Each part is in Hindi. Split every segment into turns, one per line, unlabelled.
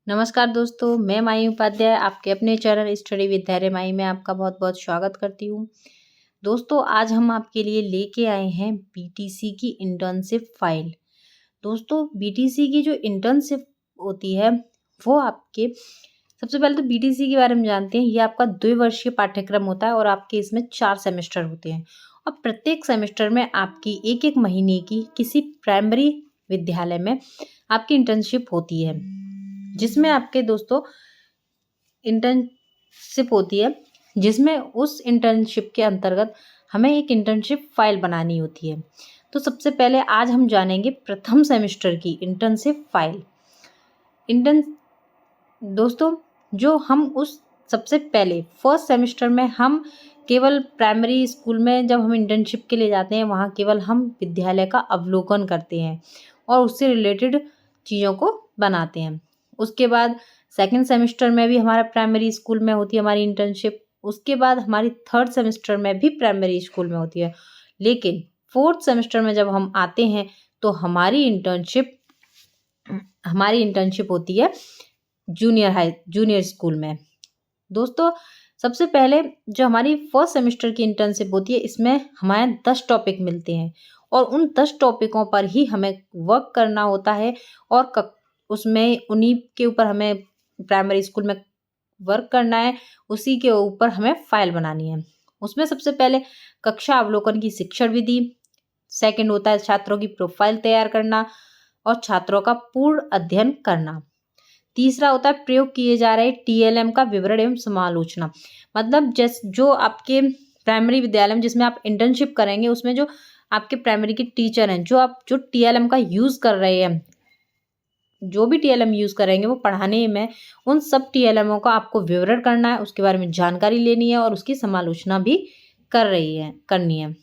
नमस्कार दोस्तों, मैं माही उपाध्याय आपके अपने चैनल स्टडी विद धैर्य माही में आपका बहुत बहुत स्वागत करती हूँ। दोस्तों, आज हम आपके लिए लेके आए हैं बीटीसी की इंटर्नशिप फाइल। दोस्तों, बीटीसी की जो इंटर्नशिप होती है वो आपके सबसे पहले तो बीटीसी के बारे में जानते हैं। ये आपका द्विवर्षीय पाठ्यक्रम होता है और आपके इसमें 4 सेमेस्टर होते हैं और प्रत्येक सेमेस्टर में आपकी एक एक महीने की किसी प्राइमरी विद्यालय में आपकी इंटर्नशिप होती है, जिसमें आपके दोस्तों इंटर्नशिप होती है, जिसमें उस इंटर्नशिप के अंतर्गत हमें एक इंटर्नशिप फाइल बनानी होती है। तो सबसे पहले आज हम जानेंगे प्रथम सेमेस्टर की इंटर्नशिप फाइल। दोस्तों, जो हम उस सबसे पहले फर्स्ट सेमेस्टर में हम केवल प्राइमरी स्कूल में जब हम इंटर्नशिप के लिए जाते हैं, वहाँ केवल हम विद्यालय का अवलोकन करते हैं और उससे रिलेटेड चीज़ों को बनाते हैं। उसके बाद सेकंड सेमेस्टर में भी हमारा प्राइमरी स्कूल में होती है हमारी इंटर्नशिप। उसके बाद हमारी थर्ड सेमेस्टर में भी प्राइमरी स्कूल में होती है। लेकिन फोर्थ सेमेस्टर में जब हम आते हैं तो हमारी इंटर्नशिप होती है जूनियर स्कूल में। दोस्तों, सबसे पहले जो हमारी फर्स्ट सेमेस्टर की इंटर्नशिप होती है, इसमें हमारे 10 टॉपिक मिलते हैं और उन 10 टॉपिकों पर ही हमें वर्क करना होता है और उसमें उन्हीं के ऊपर हमें प्राइमरी स्कूल में वर्क करना है, उसी के ऊपर हमें फाइल बनानी है। उसमें सबसे पहले कक्षा अवलोकन की शिक्षण विधि, सेकंड होता है छात्रों की प्रोफाइल तैयार करना और छात्रों का पूर्ण अध्ययन करना। तीसरा होता है प्रयोग किए जा रहे टीएलएम का विवरण एवं समालोचना। मतलब जो आपके प्राइमरी विद्यालय में जिसमें आप इंटर्नशिप करेंगे, उसमें जो आपके प्राइमरी के टीचर हैं, जो टीएलएम का यूज़ कर रहे हैं, जो भी टीएलएम यूज़ करेंगे वो पढ़ाने में, उन सब टीएलएमओ का आपको विवरण करना है, उसके बारे में जानकारी लेनी है और उसकी समालोचना भी करनी है।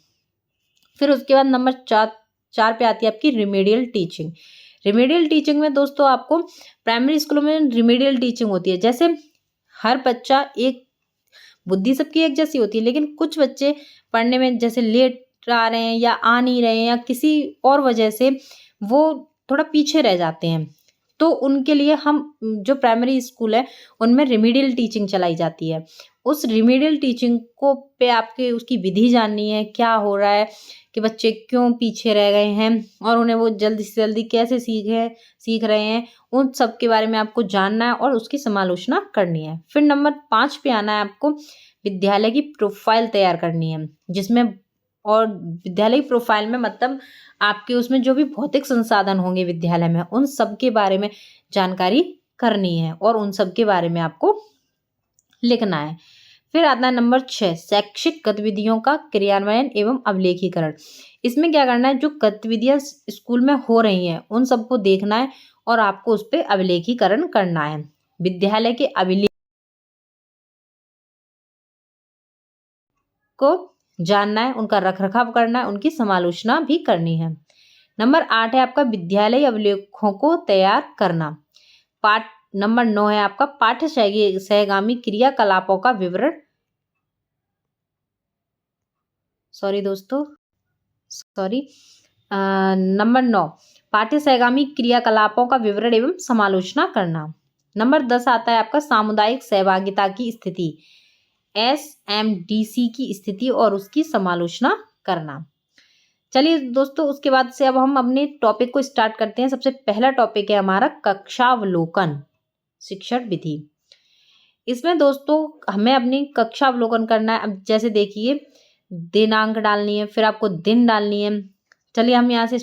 फिर उसके बाद नंबर 4 पे आती है आपकी रिमेडियल टीचिंग। रिमेडियल टीचिंग में दोस्तों आपको प्राइमरी स्कूलों में रिमेडियल टीचिंग होती है। जैसे हर बच्चा एक बुद्धि सबकी एक जैसी होती है, लेकिन कुछ बच्चे पढ़ने में जैसे लेट आ रहे हैं या आ नहीं रहे हैं या किसी और वजह से वो थोड़ा पीछे रह जाते हैं, तो उनके लिए हम जो प्राइमरी स्कूल है उनमें रिमेडियल टीचिंग चलाई जाती है। उस रिमेडियल टीचिंग को पे आपके उसकी विधि जाननी है, क्या हो रहा है कि बच्चे क्यों पीछे रह गए हैं और उन्हें वो जल्दी से जल्दी कैसे सीख रहे हैं, उन सब के बारे में आपको जानना है और उसकी समालोचना करनी है। फिर नंबर 5 पे आना है आपको विद्यालय की प्रोफाइल तैयार करनी है, जिसमें और विद्यालय की प्रोफाइल में मतलब आपके उसमें जो भी भौतिक संसाधन होंगे विद्यालय में, उन सब के बारे में जानकारी करनी है और उन सब के बारे में आपको लिखना है। फिर आता है नंबर 6 शैक्षिक गतिविधियों का क्रियान्वयन एवं अवलेखीकरण। इसमें क्या करना है, जो गतिविधियां स्कूल में हो रही हैं उन सबको देखना है और आपको उस पर अवलेखीकरण करना है। विद्यालय के अभिलेख को जानना है, उनका रखरखाव करना है, उनकी समालोचना भी करनी है। नंबर 8 है आपका विद्यालय अभिलेखों को तैयार करना। नंबर 9 है आपका पाठ्य सहगामी क्रियाकलापों का विवरण। नंबर 9 पाठ्य सहगामी क्रियाकलापों का विवरण एवं समालोचना करना। नंबर 10 आता है आपका सामुदायिक सहभागिता की स्थिति, SMDC की स्थिति और उसकी समालोचना करना। चलिए दोस्तों, उसके बाद से अब हम अपने टॉपिक को स्टार्ट करते हैं। सबसे पहला टॉपिक है हमारा कक्षावलोकन शिक्षण विधि। इसमें दोस्तों हमें अपनी कक्षावलोकन करना है। अब जैसे देखिए, दिनांक डालनी है, फिर आपको दिन डालनी है। चलिए हम यहाँ से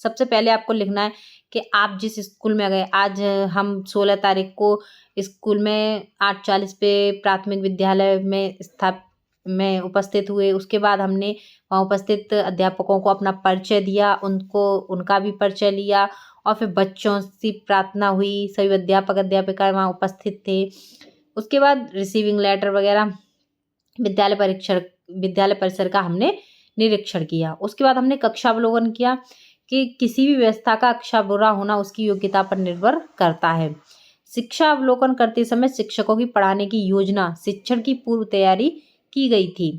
सबसे पहले आपको लिखना है कि आप जिस स्कूल में गए। आज हम 16 तारीख को स्कूल में 8:40 पे प्राथमिक विद्यालय में उपस्थित हुए। उसके बाद हमने वहाँ उपस्थित अध्यापकों को अपना परिचय दिया, उनका भी परिचय लिया और फिर बच्चों से प्रार्थना हुई। सभी अध्यापक अध्यापिकाएं वहाँ उपस्थित थे। उसके बाद रिसीविंग लेटर वगैरह विद्यालय परिसर का हमने निरीक्षण किया। उसके बाद हमने कक्षावलोकन किया कि किसी भी व्यवस्था का अच्छा बुरा होना उसकी योग्यता पर निर्भर करता है। शिक्षा अवलोकन करते समय शिक्षकों की पढ़ाने की योजना, शिक्षण की पूर्व तैयारी की गई थी।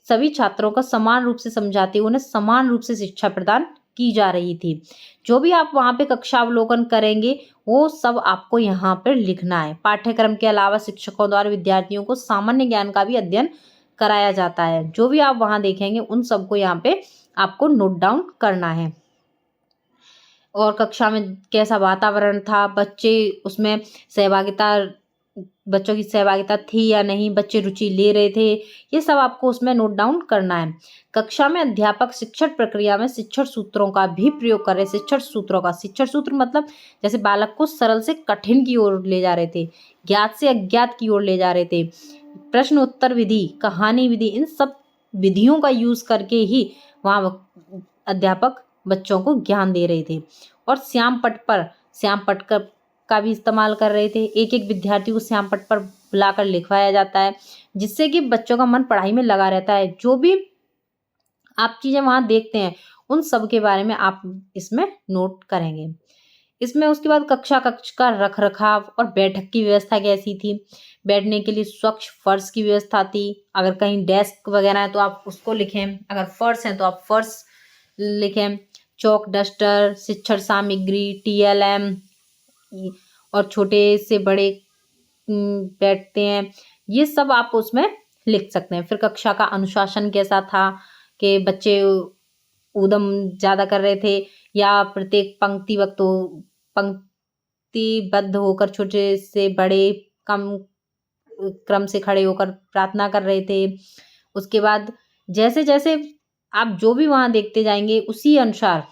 सभी छात्रों को समान रूप से समझाते हुए उन्हें समान रूप से शिक्षा प्रदान की जा रही थी। जो भी आप वहाँ पे कक्षावलोकन करेंगे वो सब आपको यहाँ पर लिखना है। पाठ्यक्रम के अलावा शिक्षकों द्वारा विद्यार्थियों को सामान्य ज्ञान का भी अध्ययन कराया जाता है। जो भी आप वहाँ देखेंगे उन सबको यहाँ पे आपको नोट डाउन करना है। और कक्षा में कैसा वातावरण था, बच्चों की सहभागिता थी या नहीं, बच्चे रुचि ले रहे थे, ये सब आपको उसमें नोट डाउन करना है। कक्षा में अध्यापक शिक्षण प्रक्रिया में शिक्षण सूत्रों का भी प्रयोग कर रहे। शिक्षण सूत्र मतलब जैसे बालक को सरल से कठिन की ओर ले जा रहे थे, ज्ञात से अज्ञात की ओर ले जा रहे थे। प्रश्न उत्तर विधि, कहानी विधि, इन सब विधियों का यूज करके ही वहाँ अध्यापक बच्चों को ज्ञान दे रहे थे। और श्याम पट का भी इस्तेमाल कर रहे थे। एक एक विद्यार्थी को श्याम पट पर बुलाकर लिखवाया जाता है, जिससे कि बच्चों का मन पढ़ाई में लगा रहता है। जो भी आप चीजें वहां देखते हैं उन सब के बारे में आप इसमें नोट करेंगे। इसमें उसके बाद कक्ष का रख रखाव और बैठक की व्यवस्था कैसी थी। बैठने के लिए स्वच्छ फर्श की व्यवस्था थी। अगर कहीं डेस्क वगैरह है तो आप उसको लिखें, अगर फर्श है तो आप फर्श लिखें। चौक, डस्टर, शिक्षण सामग्री, TLM और छोटे से बड़े बैठते हैं, ये सब आप उसमें लिख सकते हैं। फिर कक्षा का अनुशासन कैसा था कि बच्चे ऊधम ज्यादा कर रहे थे या प्रत्येक पंक्तिबद्ध होकर छोटे से बड़े कम क्रम से खड़े होकर प्रार्थना कर रहे थे। उसके बाद जैसे जैसे आप जो भी वहां देखते जाएंगे उसी अनुसार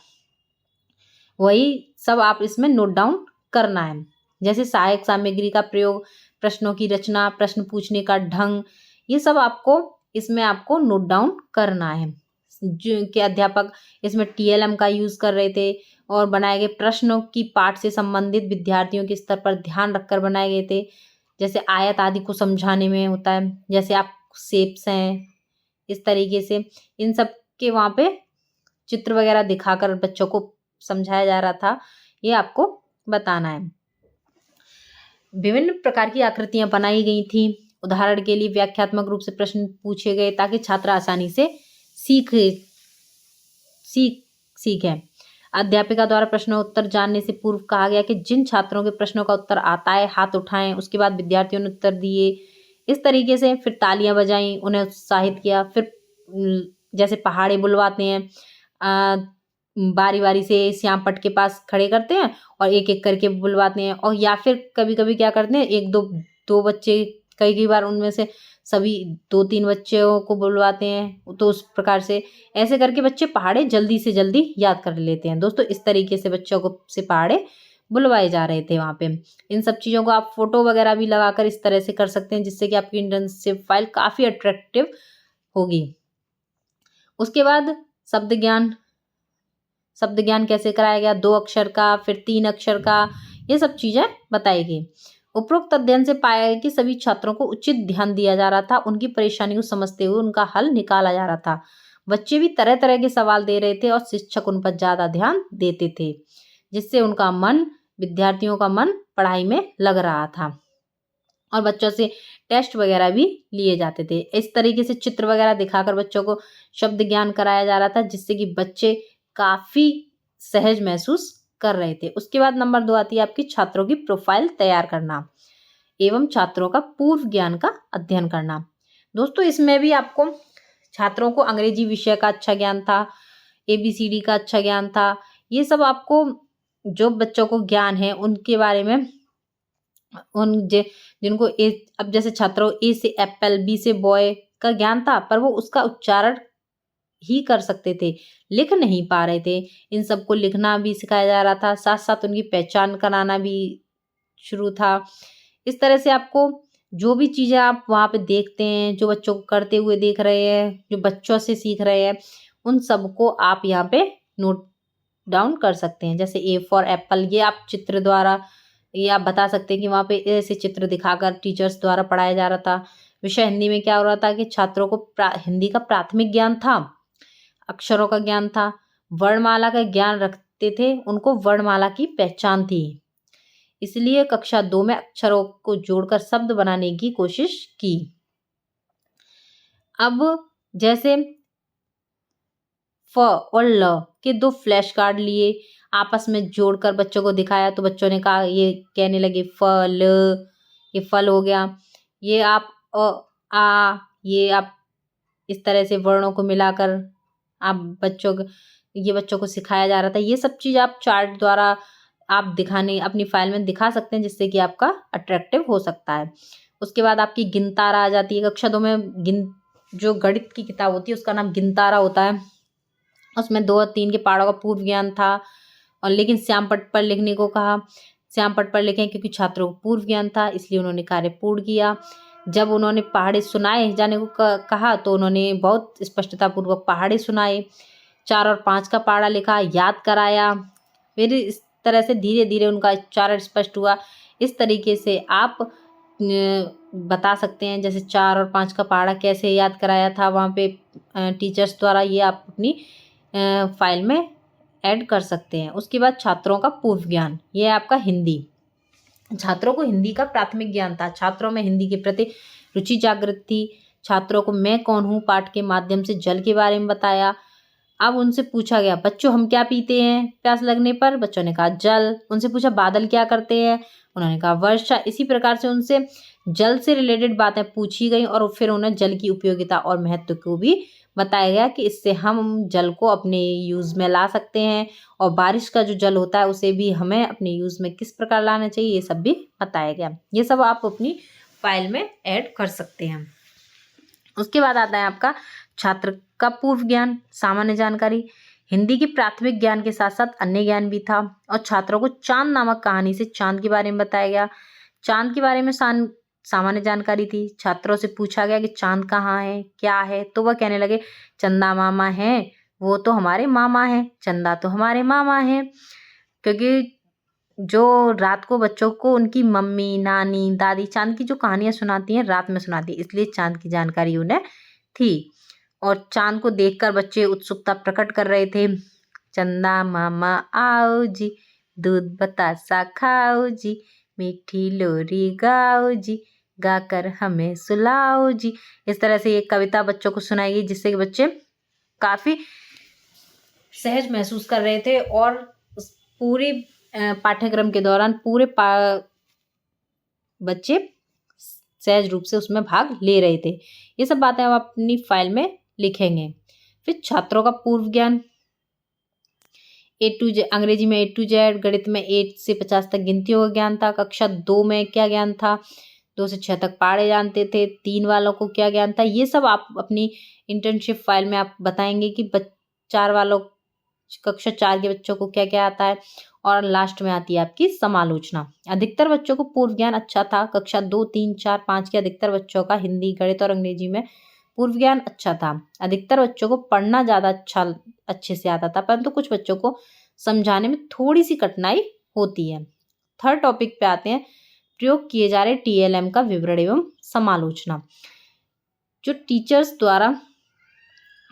वही सब आप इसमें नोट डाउन करना है। जैसे सहायक सामग्री का प्रयोग, प्रश्नों की रचना, प्रश्न पूछने का ढंग, ये सब इसमें आपको नोट डाउन करना है। जो कि अध्यापक इसमें TLM का यूज कर रहे थे और बनाए गए प्रश्नों की पाठ से संबंधित विद्यार्थियों के स्तर पर ध्यान रखकर बनाए गए थे। जैसे आयत आदि को समझाने में होता है, जैसे आप शेप्स हैं, इस तरीके से इन सब के वहाँ पे चित्र वगैरह दिखाकर बच्चों को समझाया जा रहा था, ये आपको बताना है। विभिन्न प्रकार की आकृतियां बनाई गई थी। उदाहरण के लिए व्याख्यात्मक रूप से प्रश्न पूछे गए ताकि छात्र आसानी से सीखें। अध्यापिका द्वारा प्रश्नोत्तर जानने से पूर्व कहा गया कि जिन छात्रों के प्रश्नों का उत्तर आता है हाथ उठाएं। उसके बाद विद्यार्थियों ने उत्तर दिए इस तरीके से, फिर तालियां बजाई, उन्हें उत्साहित किया। फिर जैसे पहाड़े बुलवाते हैं, बारी बारी से श्याम पट के पास खड़े करते हैं और एक एक करके बुलवाते हैं। और या फिर कभी कभी क्या करते हैं, एक दो बच्चे, कई बार उनमें से सभी 2-3 बच्चों को बुलवाते हैं। तो उस प्रकार से ऐसे करके बच्चे पहाड़े जल्दी से जल्दी याद कर लेते हैं। दोस्तों इस तरीके से बच्चों को से पहाड़े बुलवाए जा रहे थे वहाँ पे। इन सब चीज़ों को आप फोटो वगैरह भी लगाकर इस तरह से कर सकते हैं, जिससे कि आपकी इंटर्नशिप फाइल काफ़ी अट्रैक्टिव होगी। उसके बाद शब्द ज्ञान कैसे कराया गया, 2 अक्षर का, फिर 3 अक्षर का, ये सब चीज़ें बताई गई। उपरोक्त अध्ययन से पाया गया कि सभी छात्रों को उचित ध्यान दिया जा रहा था। उनकी परेशानी को समझते हुए उनका हल निकाला जा रहा था। बच्चे भी तरह तरह के सवाल दे रहे थे और शिक्षक उन पर ज्यादा ध्यान देते थे, जिससे विद्यार्थियों का मन पढ़ाई में लग रहा था। और बच्चों से टेस्ट वगैरह भी लिए जाते थे। इस तरीके से चित्र वगैरह दिखाकर बच्चों को शब्द ज्ञान कराया जा रहा था, जिससे कि बच्चे काफी सहज महसूस कर रहे थे। उसके बाद नंबर 2 आती है आपकी छात्रों की प्रोफाइल तैयार करना एवं छात्रों का पूर्व ज्ञान का अध्ययन करना। दोस्तों इसमें भी आपको छात्रों को अंग्रेजी विषय का अच्छा ज्ञान था, ABCD का अच्छा ज्ञान था। ये सब आपको जो बच्चों को ज्ञान है उनके बारे में जिनको अब जैसे छात्रों A से एप्पल, B से बॉय का ज्ञान था, पर वो उसका उच्चारण ही कर सकते थे, लिख नहीं पा रहे थे। इन सबको लिखना भी सिखाया जा रहा था, साथ साथ उनकी पहचान कराना भी शुरू था। इस तरह से आपको जो भी चीजें आप वहां पे देखते हैं, जो बच्चों को करते हुए देख रहे हैं, जो बच्चों से सीख रहे हैं, उन सबको आप यहाँ पे नोट डाउन कर सकते हैं। जैसे A फॉर एप्पल, ये आप चित्र द्वारा ये आप बता सकते हैं कि वहाँ पे ऐसे चित्र दिखाकर टीचर्स द्वारा पढ़ाया जा रहा था। विषय हिंदी में क्या हो रहा था कि छात्रों को हिंदी का प्राथमिक ज्ञान था, अक्षरों का ज्ञान था, वर्णमाला का ज्ञान रखते थे, उनको वर्णमाला की पहचान थी। इसलिए कक्षा 2 में अक्षरों को जोड़कर शब्द बनाने की कोशिश की। अब जैसे फ और ल के 2 फ्लैश कार्ड लिए, आपस में जोड़कर बच्चों को दिखाया, तो बच्चों ने कहा, ये कहने लगे फल, ये फल हो गया। ये आप आ, ये आप इस तरह से वर्णों को मिलाकर आप बच्चों को सिखाया जा रहा था। ये सब चीज़ आप चार्ट द्वारा आप अपनी फाइल में दिखा सकते हैं, जिससे कि आपका अट्रैक्टिव हो सकता है। उसके बाद आपकी गिनतारा आ जाती है। कक्षा 2 में जो गणित की किताब होती है उसका नाम गिनतारा होता है। उसमें 2 और 3 के पहाड़ों का पूर्व ज्ञान था, और लेकिन श्याम पट्ट पर लिखने को कहा। श्याम पट्ट पर लिखें क्योंकि छात्रों को पूर्व ज्ञान था, इसलिए उन्होंने कार्य पूर्ण किया। जब उन्होंने पहाड़े सुनाए जाने को कहा, तो उन्होंने बहुत स्पष्टता पूर्वक पहाड़े सुनाए। 4 और 5 का पहाड़ा लिखा, याद कराया। फिर इस तरह से धीरे धीरे उनका उच्चारण स्पष्ट हुआ। इस तरीके से आप बता सकते हैं, जैसे 4 और 5 का पहाड़ा कैसे याद कराया था वहाँ पे टीचर्स द्वारा, ये आप अपनी फाइल में ऐड कर सकते हैं। उसके बाद छात्रों का पूर्व ज्ञान, ये है आपका हिंदी। छात्रों को हिंदी का प्राथमिक ज्ञान था। छात्रों में हिंदी के प्रति रुचि जागृत थी। छात्रों को मैं कौन हूँ पाठ के माध्यम से जल के बारे में बताया। अब उनसे पूछा गया, बच्चों हम क्या पीते हैं प्यास लगने पर? बच्चों ने कहा जल। उनसे पूछा, बादल क्या करते हैं? उन्होंने कहा वर्षा। इसी प्रकार से उनसे जल से रिलेटेड बातें पूछी गई, और फिर उन्हें जल की उपयोगिता और महत्व को भी बताया गया कि इससे हम जल को अपने यूज़ में ला सकते हैं, और बारिश का जो जल होता है उसे भी हमें अपने यूज़ में किस प्रकार लाना चाहिए, ये सब भी बताया गया। ये सब आप अपनी फाइल में ऐड कर सकते हैं। उसके बाद आता है आपका छात्र का पूर्व ज्ञान, सामान्य जानकारी। हिंदी की प्राथमिक ज्ञान के साथ साथ अन्य ज्ञान भी था, और छात्रों को चांद नामक कहानी से चांद के बारे में बताया गया। चांद के बारे में सामान्य जानकारी थी। छात्रों से पूछा गया कि चांद कहाँ है, क्या है, तो वह कहने लगे चंदा मामा है, वो तो हमारे मामा हैं, चंदा तो हमारे मामा हैं। क्योंकि जो रात को बच्चों को उनकी मम्मी, नानी, दादी चांद की जो कहानियां सुनाती हैं, रात में सुनाती है, इसलिए चांद की जानकारी उन्हें थी। और चांद को देखकर बच्चे उत्सुकता प्रकट कर रहे थे। चंदा मामा आओ जी, दूध बतासा खाओ जी, मीठी लोरी गाओ जी, गाकर हमें सुलाओ जी। इस तरह से एक कविता बच्चों को सुनाई गई, जिससे कि बच्चे काफ़ी सहज महसूस कर रहे थे, और उस पूरे पाठ्यक्रम के दौरान पूरे बच्चे सहज रूप से उसमें भाग ले रहे थे। ये सब बातें आप अपनी फाइल में लिखेंगे। फिर छात्रों का पूर्व ज्ञान, अंग्रेजी में A to Z, गणित में 1 से 50 तक गिनतियों का ज्ञान था। कक्षा 2 में क्या ज्ञान था? 2 से 6 तक पहाड़े जानते थे। 3 वालों को क्या ज्ञान था? ये सब आप अपनी इंटर्नशिप फाइल में आप बताएंगे कि 4 वालों, कक्षा 4 के बच्चों को क्या क्या आता है। और लास्ट में आती है आपकी समालोचना। अधिकतर बच्चों को पूर्व ज्ञान अच्छा था। कक्षा 2, 3, 4, 5 के अधिकतर बच्चों का हिंदी, गणित और अंग्रेजी में पूर्व ज्ञान अच्छा था। अधिकतर बच्चों को पढ़ना ज़्यादा अच्छे से आता था, परंतु कुछ बच्चों को समझाने में थोड़ी सी कठिनाई होती है। थर्ड टॉपिक पे आते हैं, प्रयोग किए जा रहे TLM का विवरण एवं समालोचना। जो टीचर्स द्वारा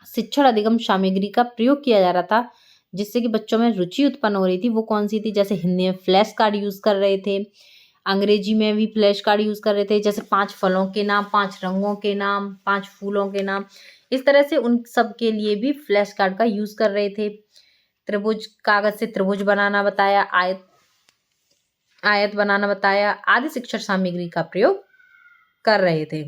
शिक्षण अधिगम सामग्री का प्रयोग किया जा रहा था, जिससे कि बच्चों में रुचि उत्पन्न हो रही थी, वो कौन सी थी? जैसे हिंदी में फ्लैश कार्ड यूज़ कर रहे थे, अंग्रेजी में भी फ्लैश कार्ड यूज़ कर रहे थे, जैसे 5 फलों के नाम, 5 रंगों के नाम, 5 फूलों के नाम। इस तरह से उन सब के लिए भी फ्लैश कार्ड का यूज़ कर रहे थे। त्रिभुज, कागज से त्रिभुज बनाना बताया, आयत बनाना बताया, आदि शिक्षण सामग्री का प्रयोग कर रहे थे।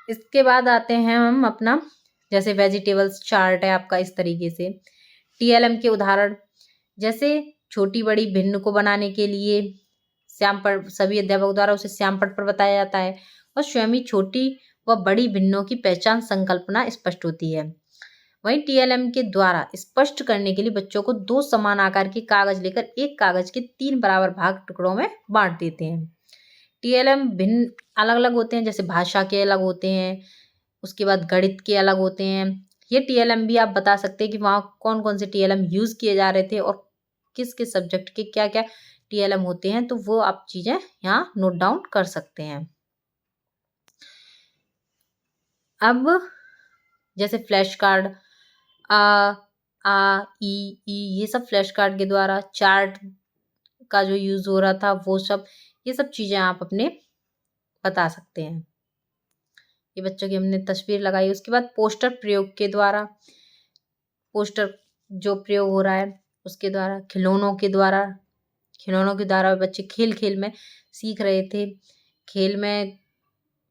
इसके बाद आते हैं हम अपना, जैसे वेजिटेबल्स चार्ट है आपका, इस तरीके से TLM के उदाहरण, जैसे छोटी बड़ी भिन्न को बनाने के लिए श्यामपट्ट, सभी अध्यापकों द्वारा उसे श्यामपट्ट पर बताया जाता है, और स्वयं ही छोटी व बड़ी भिन्नों की पहचान संकल्पना स्पष्ट होती है। वहीं TLM के द्वारा स्पष्ट करने के लिए बच्चों को 2 समान आकार के कागज लेकर एक कागज के 3 बराबर भाग टुकड़ों में बांट देते हैं। TLM भिन्न अलग अलग होते हैं, जैसे भाषा के अलग होते हैं, उसके बाद गणित के अलग होते हैं। ये TLM भी आप बता सकते हैं कि वहाँ कौन कौन से TLM यूज़ किए जा रहे थे, और किस किस सब्जेक्ट के क्या क्या TLM होते हैं, तो वो आप चीज़ें यहाँ नोट डाउन कर सकते हैं। अब जैसे फ्लैश कार्ड, ई, ये सब फ्लैश कार्ड के द्वारा, चार्ट का जो यूज़ हो रहा था वो सब, ये सब चीज़ें आप अपने बता सकते हैं। ये बच्चों की हमने तस्वीर लगाई। उसके बाद पोस्टर प्रयोग के द्वारा, पोस्टर जो प्रयोग हो रहा है उसके द्वारा, खिलौनों के द्वारा बच्चे खेल खेल में सीख रहे थे।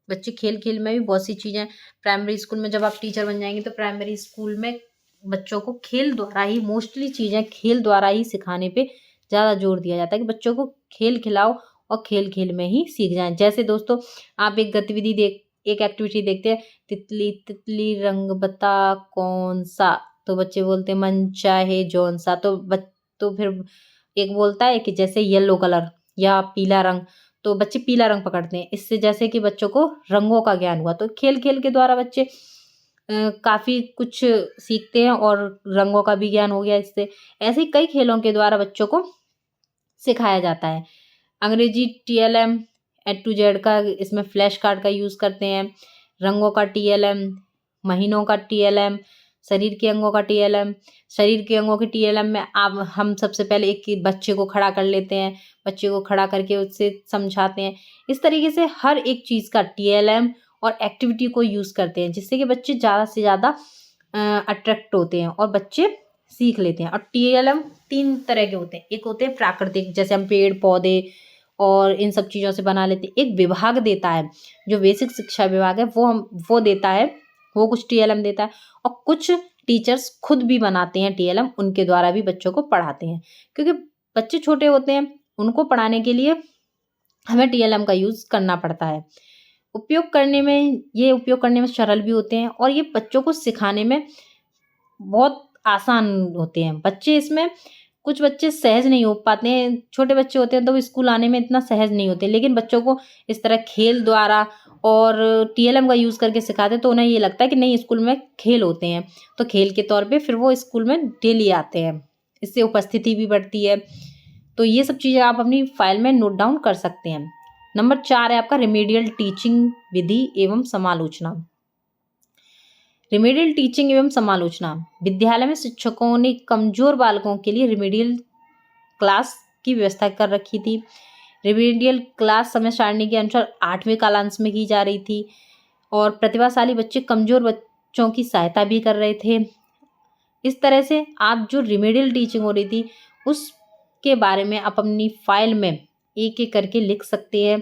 बच्चे खेल खेल में भी बहुत सी चीज़ें, प्राइमरी स्कूल में जब आप टीचर बन जाएंगे तो प्राइमरी स्कूल में बच्चों को खेल द्वारा ही, मोस्टली चीज़ें खेल द्वारा ही सिखाने पे ज़्यादा जोर दिया जाता है कि बच्चों को खेल खिलाओ और खेल खेल में ही सीख जाएं। जैसे दोस्तों आप एक एक्टिविटी देखते हैं, तितली तितली रंग बता कौन सा, तो बच्चे बोलते हैं मन चाहे जौन सा। तो फिर एक बोलता है कि जैसे येलो कलर या पीला रंग, तो बच्चे पीला रंग पकड़ते हैं। इससे जैसे कि बच्चों को रंगों का ज्ञान हुआ। तो खेल खेल के द्वारा बच्चे काफ़ी कुछ सीखते हैं और रंगों का भी ज्ञान हो गया इससे। ऐसे ही कई खेलों के द्वारा बच्चों को सिखाया जाता है। अंग्रेजी TLM A to Z का, इसमें फ्लैश कार्ड का यूज़ करते हैं। रंगों का TLM, महीनों का TLM, शरीर के अंगों का TLM। शरीर के अंगों के TLM में आप हम सबसे पहले एक बच्चे को खड़ा कर लेते हैं, बच्चे को खड़ा करके उससे समझाते हैं। इस तरीके से हर एक चीज़ का TLM और एक्टिविटी को यूज़ करते हैं, जिससे कि बच्चे ज़्यादा से ज़्यादा अट्रैक्ट होते हैं और बच्चे सीख लेते हैं। और TLM 3 तरह के होते हैं। एक होते हैं प्राकृतिक, जैसे हम पेड़ पौधे और इन सब चीज़ों से बना लेते हैं। एक विभाग देता है, जो बेसिक शिक्षा विभाग है वो देता है, वो कुछ TLM देता है। और कुछ टीचर्स खुद भी बनाते हैं TLM, उनके द्वारा भी बच्चों को पढ़ाते हैं। क्योंकि बच्चे छोटे होते हैं, उनको पढ़ाने के लिए हमें TLM का यूज़ करना पड़ता है। उपयोग करने में सरल भी होते हैं और ये बच्चों को सिखाने में बहुत आसान होते हैं। कुछ बच्चे सहज नहीं हो पाते हैं, छोटे बच्चे होते हैं तो वो स्कूल आने में इतना सहज नहीं होते, लेकिन बच्चों को इस तरह खेल द्वारा और TLM का यूज़ करके सिखाते हैं तो उन्हें ये लगता है कि नहीं, स्कूल में खेल होते हैं, तो खेल के तौर पे फिर वो स्कूल में डेली आते हैं। इससे उपस्थिति भी बढ़ती है। तो ये सब चीज़ें आप अपनी फाइल में नोट डाउन कर सकते हैं। नंबर 4 है आपका रिमेडियल टीचिंग विधि एवं समालोचना। रिमेडियल टीचिंग एवं समालोचना। विद्यालय में शिक्षकों ने कमजोर बालकों के लिए रिमेडियल क्लास की व्यवस्था कर रखी थी। रिमेडियल क्लास समय सारणी के अनुसार 8वें कालांश में की जा रही थी और प्रतिभाशाली बच्चे कमजोर बच्चों की सहायता भी कर रहे थे। इस तरह से आप जो रिमेडियल टीचिंग हो रही थी उसके बारे में आप अपनी फाइल में एक एक करके लिख सकते हैं।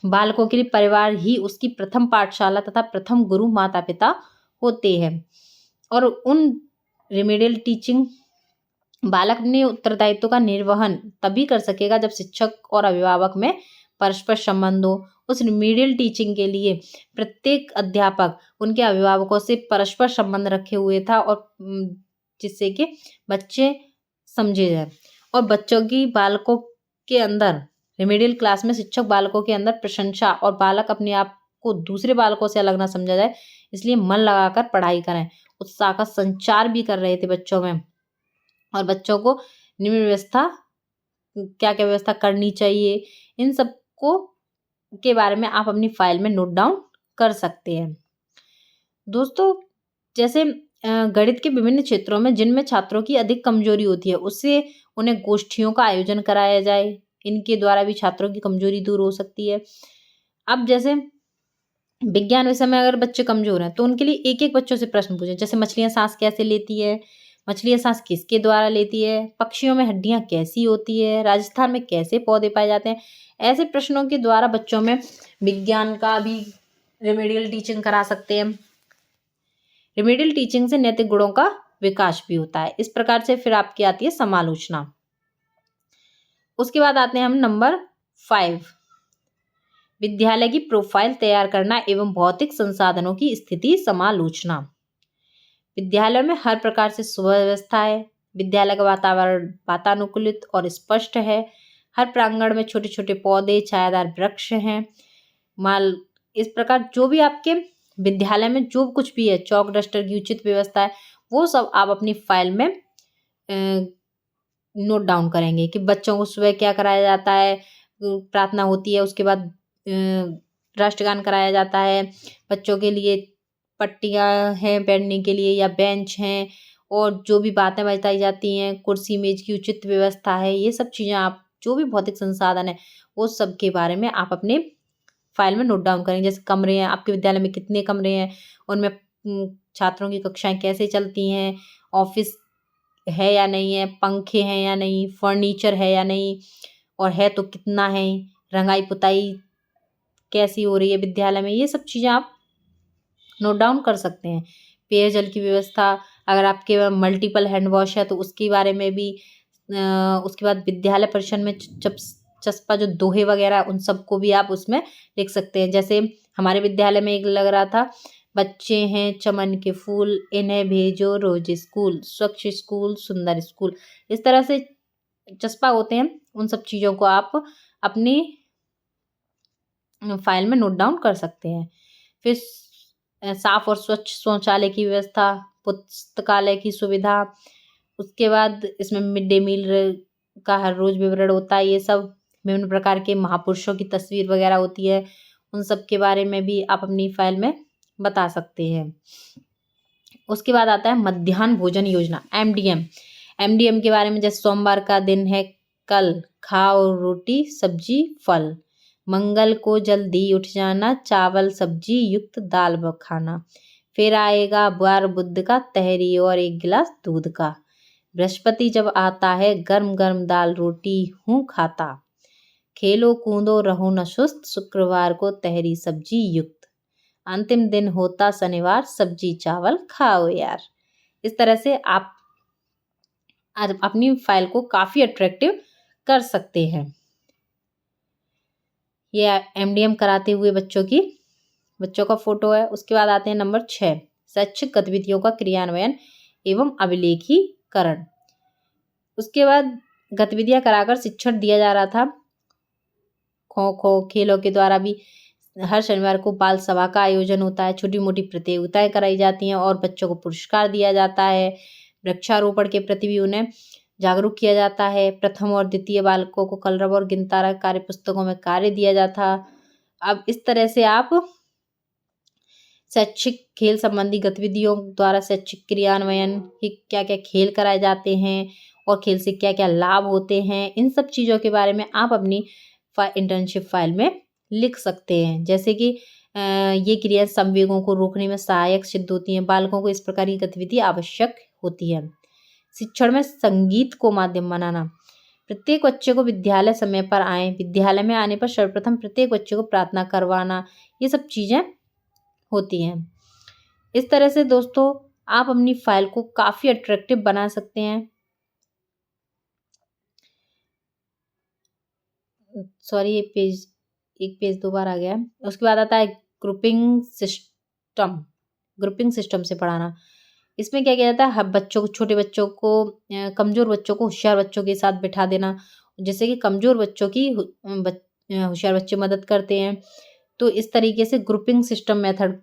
बालकों के लिए परिवार ही उसकी प्रथम पाठशाला तथा प्रथम गुरु माता पिता होते हैं और उन रिमेडियल टीचिंग बालक अपने उत्तरदायित्व का निर्वहन तभी कर सकेगा जब शिक्षक और अभिभावक में परस्पर संबंध हो। उस रिमेडियल टीचिंग के लिए प्रत्येक अध्यापक उनके अभिभावकों से परस्पर संबंध रखे हुए था और जिससे कि बच्चे समझे जाए और बच्चों की बालकों के अंदर रिमेडियल क्लास में शिक्षक बालकों के अंदर प्रशंसा और बालक अपने आप को दूसरे बालकों से अलग ना समझा जाए, इसलिए मन लगाकर पढ़ाई करें। उत्साह का संचार भी कर रहे थे बच्चों में और बच्चों को निम्न व्यवस्था क्या क्या व्यवस्था करनी चाहिए, इन सब को के बारे में आप अपनी फाइल में नोट डाउन कर सकते हैं। दोस्तों जैसे गणित के विभिन्न क्षेत्रों में जिनमें छात्रों की अधिक कमजोरी होती है उससे उन्हें गोष्ठियों का आयोजन कराया जाए, इनके द्वारा भी छात्रों की कमजोरी दूर हो सकती है। अब जैसे विज्ञान विषय में अगर बच्चे कमजोर हैं तो उनके लिए एक एक बच्चों से प्रश्न पूछें, जैसे मछलियां सांस कैसे लेती है, मछलियां सांस किसके द्वारा लेती है, पक्षियों में हड्डियां कैसी होती है, राजस्थान में कैसे पौधे पाए जाते हैं। ऐसे प्रश्नों के द्वारा बच्चों में विज्ञान का भी रिमेडियल टीचिंग करा सकते हैं। रिमेडियल टीचिंग से नैतिक गुणों का विकास भी होता है। इस प्रकार से फिर आपकी आती है समालोचना। उसके बाद आते हैं हम नंबर 5, विद्यालय की प्रोफाइल तैयार करना एवं भौतिक संसाधनों की स्थिति समालोचना। विद्यालय में हर प्रकार से सुव्यवस्था है। विद्यालय का वातावरण वातानुकूलित और स्पष्ट है। हर प्रांगण में छोटे छोटे पौधे, छायादार वृक्ष हैं। इस प्रकार जो भी आपके विद्यालय में जो कुछ भी है, चौक डस्टर की उचित व्यवस्था है, वो सब आप अपनी फाइल में नोट डाउन करेंगे कि बच्चों को सुबह क्या कराया जाता है, प्रार्थना होती है, उसके बाद राष्ट्रगान कराया जाता है, बच्चों के लिए पट्टियाँ हैं बैठने के लिए या बेंच हैं और जो भी बातें बताई जाती हैं, कुर्सी मेज की उचित व्यवस्था है। ये सब चीज़ें आप जो भी भौतिक संसाधन है वो सब के बारे में आप अपने फाइल में नोट डाउन करेंगे। जैसे कमरे हैं, आपके विद्यालय में कितने कमरे हैं, उनमें छात्रों की कक्षाएं कैसे चलती हैं, ऑफिस है या नहीं है, पंखे हैं या नहीं, फर्नीचर है या नहीं, और है तो कितना है, रंगाई पुताई कैसी हो रही है विद्यालय में, ये सब चीज़ें आप नोट डाउन कर सकते हैं। पेयजल की व्यवस्था, अगर आपके मल्टीपल हैंड वॉश है तो उसके बारे में भी उसके बाद विद्यालय परिसर में चस्पा जो दोहे वगैरह, उन सबको भी आप उसमें लिख सकते हैं। जैसे हमारे विद्यालय में एक लग रहा था, बच्चे हैं चमन के फूल, इन्हें भेजो रोज स्कूल, स्वच्छ स्कूल सुंदर स्कूल। इस तरह से चस्पा होते हैं, उन सब चीज़ों को आप अपनी फाइल में नोट डाउन कर सकते हैं। फिर साफ और स्वच्छ शौचालय की व्यवस्था, पुस्तकालय की सुविधा, उसके बाद इसमें मिड डे मील का हर रोज विवरण होता है। ये सब विभिन्न प्रकार के महापुरुषों की तस्वीर वगैरह होती है, उन सब के बारे में भी आप अपनी फाइल में बता सकते हैं। उसके बाद आता है मध्याह्न भोजन योजना, एमडीएम। एमडीएम के बारे में, जैसे सोमवार का दिन है कल, खाओ रोटी सब्जी फल, मंगल को जल्दी उठ जाना, चावल सब्जी युक्त दाल खाना, फिर आएगा बार बुध का तहरी और एक गिलास दूध का, बृहस्पति जब आता है गर्म गर्म दाल रोटी हूँ खाता, खेलो कूदो रहो न सुस्त, शुक्रवार को तहरी सब्जी युक्त, अंतिम दिन होता शनिवार सब्जी चावल खाओ यार। इस तरह से आप अपनी फाइल को काफ़ी अट्रैक्टिव कर सकते हैं। ये एमडीएम कराते हुए बच्चों का फोटो है। उसके बाद आते हैं नंबर 6, शैक्षिक गतिविधियों का क्रियान्वयन एवं अभिलेखीकरण। उसके बाद गतिविधियां कराकर शिक्षण दिया जा रहा था। खो खो खेलों के द्वारा भी हर शनिवार को बाल सभा का आयोजन होता है, छोटी मोटी प्रतियोगिताएं कराई जाती हैं और बच्चों को पुरस्कार दिया जाता है। वृक्षारोपण के प्रति भी उन्हें जागरूक किया जाता है। प्रथम और द्वितीय बालकों को कलरव और गिनतारा कार्य पुस्तकों में कार्य दिया जाता। अब इस तरह से आप शैक्षिक खेल संबंधी गतिविधियों द्वारा शैक्षिक क्रियान्वयन के क्या क्या खेल कराए जाते हैं और खेल से क्या क्या लाभ होते हैं, इन सब चीज़ों के बारे में आप अपनी इंटर्नशिप फाइल में लिख सकते हैं। जैसे कि ये क्रिया संवेगों को रोकने में सहायक सिद्ध होती हैं। बालकों को इस प्रकार की गतिविधि आवश्यक होती है। शिक्षण में संगीत को माध्यम बनाना, प्रत्येक बच्चे को विद्यालय समय पर आए, विद्यालय में आने पर सर्वप्रथम प्रत्येक बच्चे को प्रार्थना करवाना, ये सब चीज़ें होती हैं। इस तरह से दोस्तों आप अपनी फाइल को काफ़ी अट्रैक्टिव बना सकते हैं। सॉरी, एक पेज 2 बार आ गया है। उसके बाद आता है ग्रुपिंग सिस्टम से पढ़ाना। इसमें क्या किया जाता है, बच्चों को, छोटे बच्चों को, कमज़ोर बच्चों को होशियार बच्चों के साथ बिठा देना, जैसे कि कमज़ोर बच्चों की होशियार बच्चे मदद करते हैं। तो इस तरीके से ग्रुपिंग सिस्टम मेथड,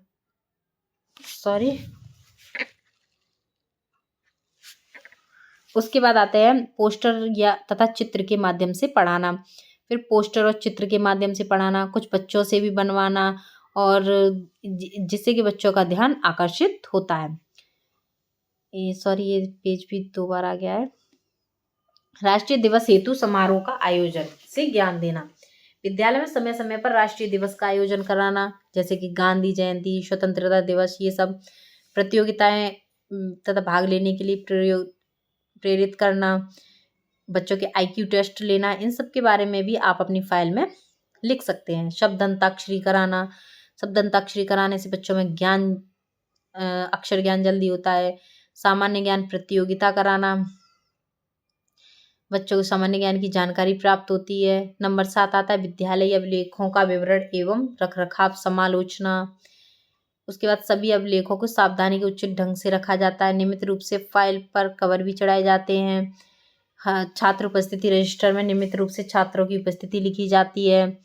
उसके बाद आते हैं पोस्टर या तथा चित्र के माध्यम से पढ़ाना। फिर पोस्टर और चित्र के माध्यम से पढ़ाना, कुछ बच्चों से भी बनवाना, और जिससे कि बच्चों का ध्यान आकर्षित होता है। ये पेज भी 2 बार आ गया है। राष्ट्रीय दिवस हेतु समारोह का आयोजन से ज्ञान देना, विद्यालय में समय समय पर राष्ट्रीय दिवस का आयोजन कराना, जैसे कि गांधी जयंती, स्वतंत्रता दिवस, ये सब प्रतियोगिताएं तथा भाग लेने के लिए प्रेरित करना, बच्चों के IQ टेस्ट लेना, इन सब के बारे में भी आप अपनी फाइल में लिख सकते हैं। शब्द अंताक्षरी कराना, शब्द अंताक्षरी कराने से बच्चों में अक्षर ज्ञान जल्दी होता है। सामान्य ज्ञान प्रतियोगिता कराना, बच्चों को सामान्य ज्ञान की जानकारी प्राप्त होती है। नंबर 7 आता है विद्यालय अभिलेखों का विवरण एवं रखरखाव समालोचना। उसके बाद सभी अभिलेखों को सावधानी के उचित ढंग से रखा जाता है। नियमित रूप से फाइल पर कवर भी चढ़ाए जाते हैं। हाँ, छात्र उपस्थिति रजिस्टर में नियमित रूप से छात्रों की उपस्थिति लिखी जाती है।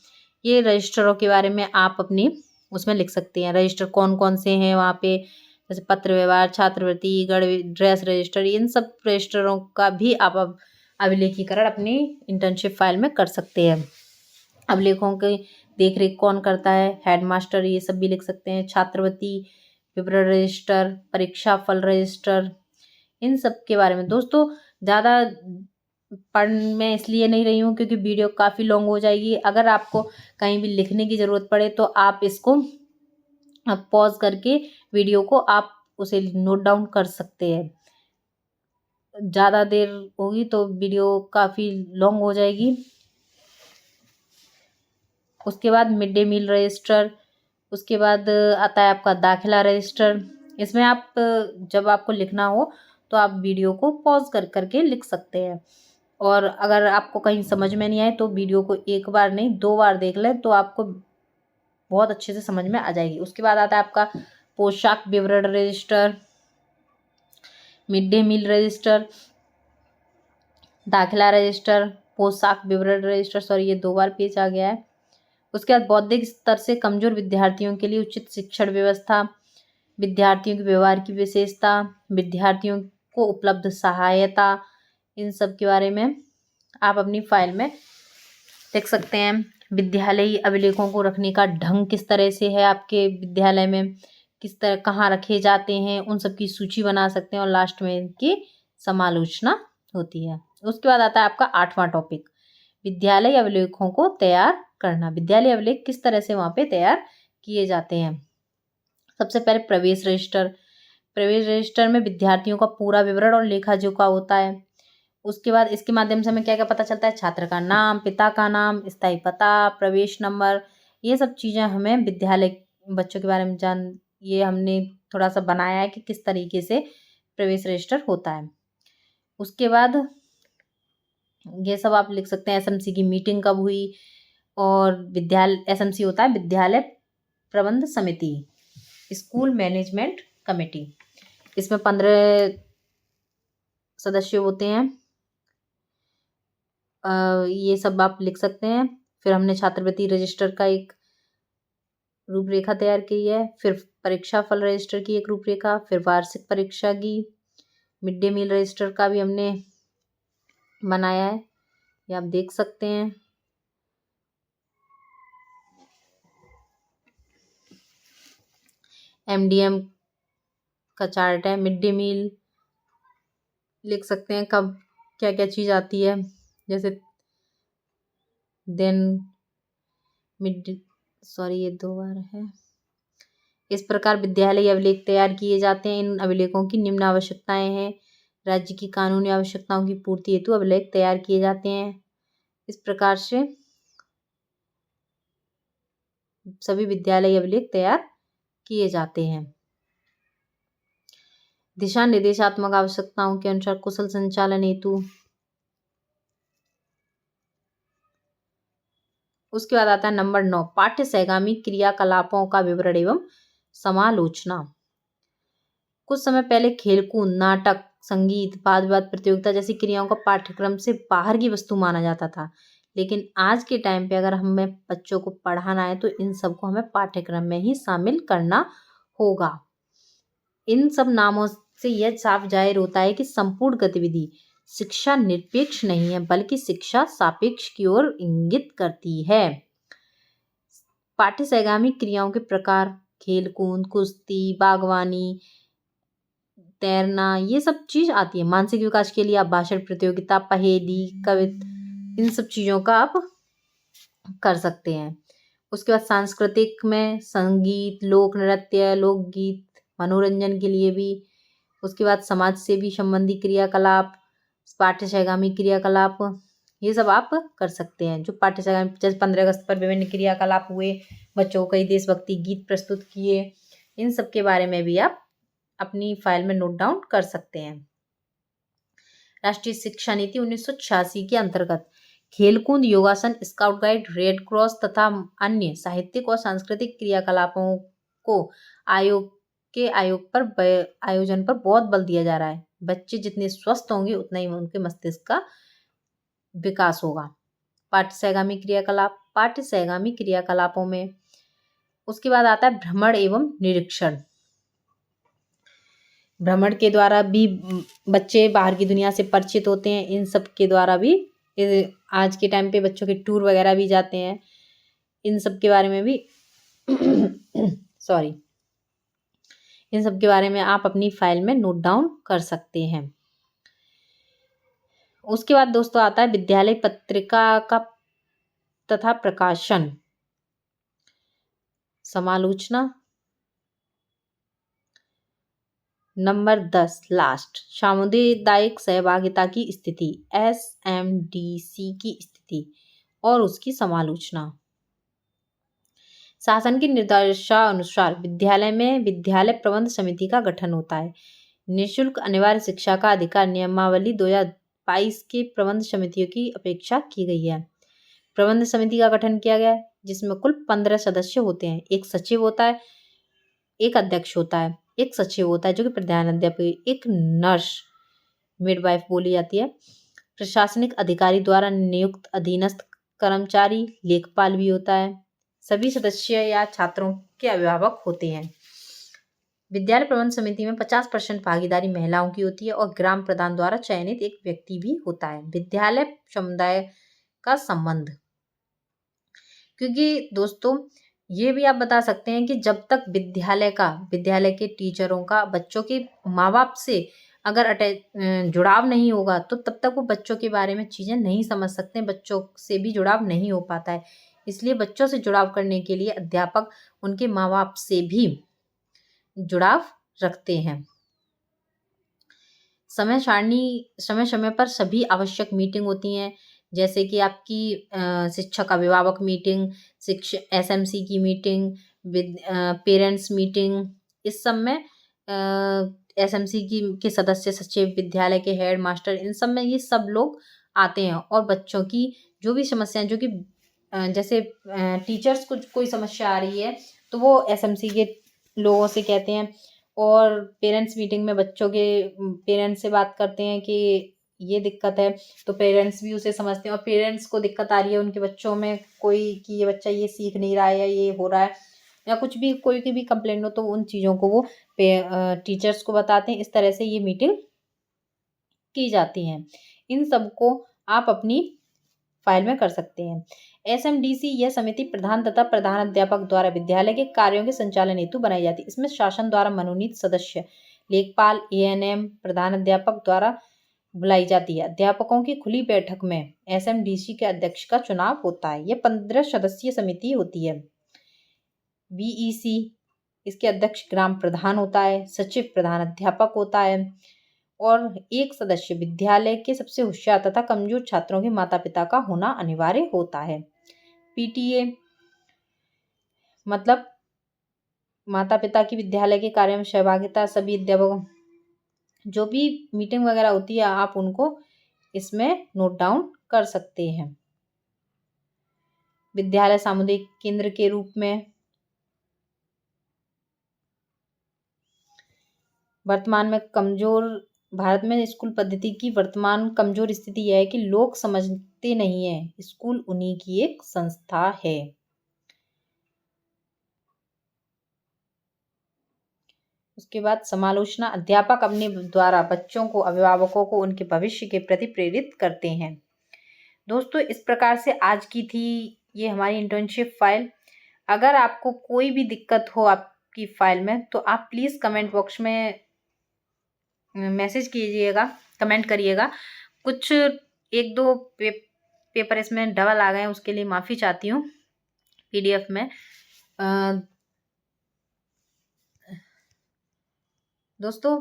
ये रजिस्टरों के बारे में आप अपनी उसमें लिख सकते हैं। रजिस्टर कौन कौन से हैं वहाँ पे, जैसे पत्र व्यवहार, छात्रवृत्ति, गण ड्रेस रजिस्टर, इन सब रजिस्टरों का भी आप अभिलेखीकरण अपनी इंटर्नशिप फाइल में कर सकते हैं। अभिलेखों की देखरेख कौन करता है, हेडमास्टर, ये सब भी लिख सकते हैं। छात्रवृत्ति विवरण रजिस्टर, परीक्षा फल रजिस्टर, इन सब के बारे में दोस्तों ज़्यादा पढ़ मैं इसलिए नहीं रही हूँ क्योंकि वीडियो काफ़ी लॉन्ग हो जाएगी। अगर आपको कहीं भी लिखने की ज़रूरत पड़े तो आप इसको पॉज करके वीडियो को आप उसे नोट डाउन कर सकते हैं। ज़्यादा देर होगी तो वीडियो काफ़ी लॉन्ग हो जाएगी। उसके बाद मिड डे मील रजिस्टर, उसके बाद आता है आपका दाखिला रजिस्टर। इसमें आप जब आपको लिखना हो तो आप वीडियो को पॉज कर करके लिख सकते हैं। और अगर आपको कहीं समझ में नहीं आए तो वीडियो को एक बार नहीं 2 बार देख लें तो आपको बहुत अच्छे से समझ में आ जाएगी। उसके बाद आता है आपका पोशाक विवरण register, mid day meal register, दाखिला रजिस्टर, पोशाक विवरण रजिस्टर, सॉरी ये 2 बार पेज आ गया है। उसके बाद बौद्धिक स्तर से कमजोर विद्यार्थियों के लिए उचित शिक्षण व्यवस्था, विद्यार्थियों के व्यवहार की विशेषता, विद्यार्थियों को उपलब्ध सहायता, इन सब के बारे में आप अपनी फाइल में लिख सकते हैं। विद्यालयी अभिलेखों को रखने का ढंग किस तरह से है आपके विद्यालय में, किस तरह कहाँ रखे जाते हैं, उन सब की सूची बना सकते हैं और लास्ट में इनकी समालोचना होती है। उसके बाद आता है आपका 8वां टॉपिक, विद्यालय अभिलेखों को तैयार करना। विद्यालय अभिलेख किस तरह से वहाँ पे तैयार किए जाते हैं। सबसे पहले प्रवेश रजिस्टर। प्रवेश रजिस्टर में विद्यार्थियों का पूरा विवरण और लेखा जोखा होता है। उसके बाद इसके माध्यम से हमें क्या क्या पता चलता है, छात्र का नाम, पिता का नाम, स्थायी पता, प्रवेश नंबर, ये सब चीज़ें हमें विद्यालय बच्चों के बारे में ये हमने थोड़ा सा बनाया है कि किस तरीके से प्रवेश रजिस्टर होता है। उसके बाद ये सब आप लिख सकते हैं, एसएमसी की मीटिंग कब हुई, और विद्यालय एसएमसी होता है विद्यालय प्रबंध समिति, स्कूल मैनेजमेंट कमेटी। इसमें 15 सदस्य होते हैं। ये सब आप लिख सकते हैं। फिर हमने छात्रवृत्ति रजिस्टर का एक रूपरेखा तैयार की है, फिर परीक्षा फल रजिस्टर की एक रूपरेखा, फिर वार्षिक परीक्षा की, मिड डे मील रजिस्टर का भी हमने बनाया है, ये आप देख सकते हैं। एमडीएम का चार्ट है, मिड डे मील लिख सकते हैं कब क्या क्या चीज़ आती है, जैसे देन ये 2 बार है। इस प्रकार विद्यालय अभिलेख तैयार किए जाते हैं। इन अभिलेखों की निम्न आवश्यकताएं हैं। राज्य की कानूनी आवश्यकताओं की पूर्ति हेतु अभिलेख तैयार किए जाते हैं। इस प्रकार से सभी विद्यालय अभिलेख तैयार किए जाते हैं। दिशा निर्देशात्मक आवश्यकताओं के अनुसार कुशल संचालन हेतु। उसके बाद आता है नंबर 9, पाठ्य सहगामी क्रियाकलापों का विवरण एवं समालोचना। कुछ समय पहले खेलकूद, नाटक, संगीत, वाद विवाद प्रतियोगिता जैसी क्रियाओं का पाठ्यक्रम से बाहर की वस्तु माना जाता था, लेकिन आज के टाइम पे अगर हमें बच्चों को पढ़ाना है तो इन सब को हमें पाठ्यक्रम में ही शामिल करना होगा। इन सब नामों से यह साफ जाहिर होता है कि संपूर्ण गतिविधि शिक्षा निरपेक्ष नहीं है बल्कि शिक्षा सापेक्ष की ओर इंगित करती है। पाठ्य सहगामी क्रियाओं के प्रकार खेलकूद, कुश्ती, बागवानी, तैरना, ये सब चीज आती है। मानसिक विकास के लिए आप भाषण प्रतियोगिता, पहेली, कविता, इन सब चीजों का आप कर सकते हैं। उसके बाद सांस्कृतिक में संगीत, लोक नृत्य, लोकगीत, मनोरंजन के लिए भी। उसके बाद समाज से भी संबंधी क्रियाकलाप, पाठ्य सहगामी क्रियाकलाप, ये सब आप कर सकते हैं। जो पाठ्य सहगामी जैसे 15 अगस्त पर विभिन्न क्रियाकलाप हुए, बच्चों को कई देशभक्ति गीत प्रस्तुत किए, इन सब के बारे में भी आप अपनी फाइल में नोट डाउन कर सकते हैं। राष्ट्रीय शिक्षा नीति 1986 के अंतर्गत खेलकूद, योगासन, स्काउट गाइड, रेड क्रॉस तथा अन्य साहित्यिक और सांस्कृतिक क्रियाकलापों को आयोजन पर बहुत बल दिया जा रहा है। बच्चे जितने स्वस्थ होंगे उतना ही उनके मस्तिष्क का विकास होगा। पाठ्य सहगामी क्रियाकलापों में उसके बाद आता है भ्रमण एवं निरीक्षण। भ्रमण के द्वारा भी बच्चे बाहर की दुनिया से परिचित होते हैं। इन सब के द्वारा भी आज के टाइम पे बच्चों के टूर वगैरह भी जाते हैं। इन सब के बारे में भी इन सब के बारे में आप अपनी फाइल में नोट डाउन कर सकते हैं। उसके बाद दोस्तों आता है विद्यालय पत्रिका का तथा प्रकाशन, समालोचना। नंबर 10 लास्ट, सामुदायिक सहभागिता की स्थिति, SMDC की स्थिति और उसकी समालोचना। शासन के निर्देशानुसार विद्यालय में विद्यालय प्रबंध समिति का गठन होता है। निःशुल्क अनिवार्य शिक्षा का अधिकार नियमावली 2022 के प्रबंध समितियों की अपेक्षा की गई है। प्रबंध समिति का गठन किया गया है जिसमें कुल 15 सदस्य होते हैं। एक सचिव होता है, एक अध्यक्ष होता है, एक सचिव होता है जो कि प्रधानाध्यापक, एक नर्स मिडवाइफ बोली जाती है, प्रशासनिक अधिकारी द्वारा नियुक्त अधीनस्थ कर्मचारी, लेखपाल भी होता है। सभी सदस्य या छात्रों के अभिभावक होते हैं। विद्यालय प्रबंध समिति में 50% भागीदारी महिलाओं की होती है और ग्राम प्रधान द्वारा चयनित एक व्यक्ति भी होता है। विद्यालय समुदाय का संबंध, क्योंकि दोस्तों ये भी आप बता सकते हैं कि जब तक विद्यालय के टीचरों का बच्चों के माँ बाप से अगर जुड़ाव नहीं होगा तो तब तक वो बच्चों के बारे में चीज़ें नहीं समझ सकते, बच्चों से भी जुड़ाव नहीं हो पाता है। इसलिए बच्चों से जुड़ाव करने के लिए अध्यापक उनके माँ बाप से भी जुड़ाव रखते हैं। समय सारणी, समय समय पर सभी आवश्यक मीटिंग होती हैं, जैसे कि आपकी शिक्षक अभिभावक मीटिंग, शिक्षक SMC की मीटिंग, पेरेंट्स मीटिंग। इस सब में SMC के सदस्य, सचिव, विद्यालय के हेड मास्टर, इन सब में ये सब लोग आते हैं और बच्चों की जो भी समस्याएं, जो कि जैसे टीचर्स को कोई समस्या आ रही है तो वो SMC के लोगों से कहते हैं, और पेरेंट्स मीटिंग में बच्चों के पेरेंट्स से बात करते हैं कि ये दिक्कत है, तो पेरेंट्स भी उसे समझते हैं। और पेरेंट्स को दिक्कत आ रही है उनके बच्चों में कोई, कि ये बच्चा ये सीख नहीं रहा है या ये हो रहा है या कुछ भी, कोई की भी कंप्लेंट हो, तो उन चीज़ों को वो टीचर्स को बताते हैं। इस तरह से ये मीटिंग की जाती हैं। इन सबको आप अपनी फाइल में कर सकते हैं। SMDC यह समिति प्रधान तथा प्रधानाध्यापक द्वारा विद्यालय के कार्यों के संचालन हेतु बनाई जाती है। इसमें शासन द्वारा मनोनीत सदस्य, लेखपाल, ANM, प्रधानाध्यापक द्वारा बुलाई जाती है। अध्यापकों की खुली बैठक में SMDC के अध्यक्ष का चुनाव होता है। यह 15 सदस्यीय समिति होती है। BEC, इसके अध्यक्ष ग्राम प्रधान होता है, सचिव प्रधानाध्यापक होता है और एक सदस्य विद्यालय के सबसे होशियार तथा कमजोर छात्रों के माता पिता का होना अनिवार्य होता है। PTA मतलब माता पिता की विद्यालय के कार्य में सहभागिता। सभी अध्यापकों, जो भी मीटिंग वगैरह होती है आप उनको इसमें नोट डाउन कर सकते हैं। विद्यालय सामुदायिक केंद्र के रूप में वर्तमान में भारत में स्कूल पद्धति की वर्तमान कमजोर स्थिति यह है कि लोग समझते नहीं है स्कूल उन्हीं की एक संस्था है। उसके बाद समालोचना, अध्यापक अपने द्वारा बच्चों को, अभिभावकों को उनके भविष्य के प्रति प्रेरित करते हैं। दोस्तों इस प्रकार से आज की थी ये हमारी इंटर्नशिप फाइल। अगर आपको कोई भी दिक्कत हो आपकी फाइल में तो आप प्लीज़ कमेंट बॉक्स में मैसेज कीजिएगा, कमेंट करिएगा। कुछ एक दो पेपर इसमें डबल आ गए हैं, उसके लिए माफ़ी चाहती हूँ। PDF में दोस्तों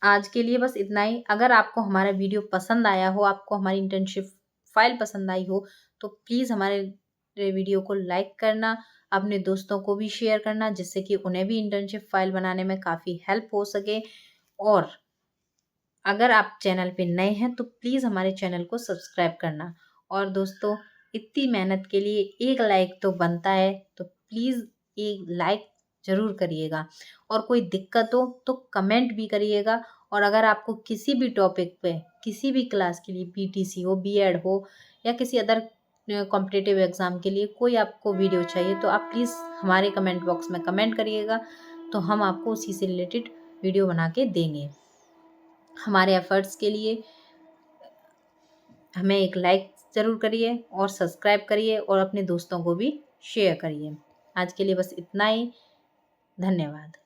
आज के लिए बस इतना ही। अगर आपको हमारा वीडियो पसंद आया हो, आपको हमारी इंटर्नशिप फाइल पसंद आई हो, तो प्लीज़ हमारे वीडियो को लाइक करना, अपने दोस्तों को भी शेयर करना, जिससे कि उन्हें भी इंटर्नशिप फाइल बनाने में काफ़ी हेल्प हो सके। और अगर आप चैनल पे नए हैं तो प्लीज़ हमारे चैनल को सब्सक्राइब करना। और दोस्तों इतनी मेहनत के लिए एक लाइक तो बनता है, तो प्लीज़ एक लाइक ज़रूर करिएगा। और कोई दिक्कत हो तो कमेंट भी करिएगा। और अगर आपको किसी भी टॉपिक पे, किसी भी क्लास के लिए, PTC हो, BEd हो या किसी अदर कॉम्पिटिटिव एग्ज़ाम के लिए कोई आपको वीडियो चाहिए, तो आप प्लीज़ हमारे कमेंट बॉक्स में कमेंट करिएगा, तो हम आपको उसी से रिलेटेड वीडियो बना के देंगे। हमारे एफर्ट्स के लिए हमें एक लाइक ज़रूर करिए और सब्सक्राइब करिए और अपने दोस्तों को भी शेयर करिए। आज के लिए बस इतना ही। धन्यवाद।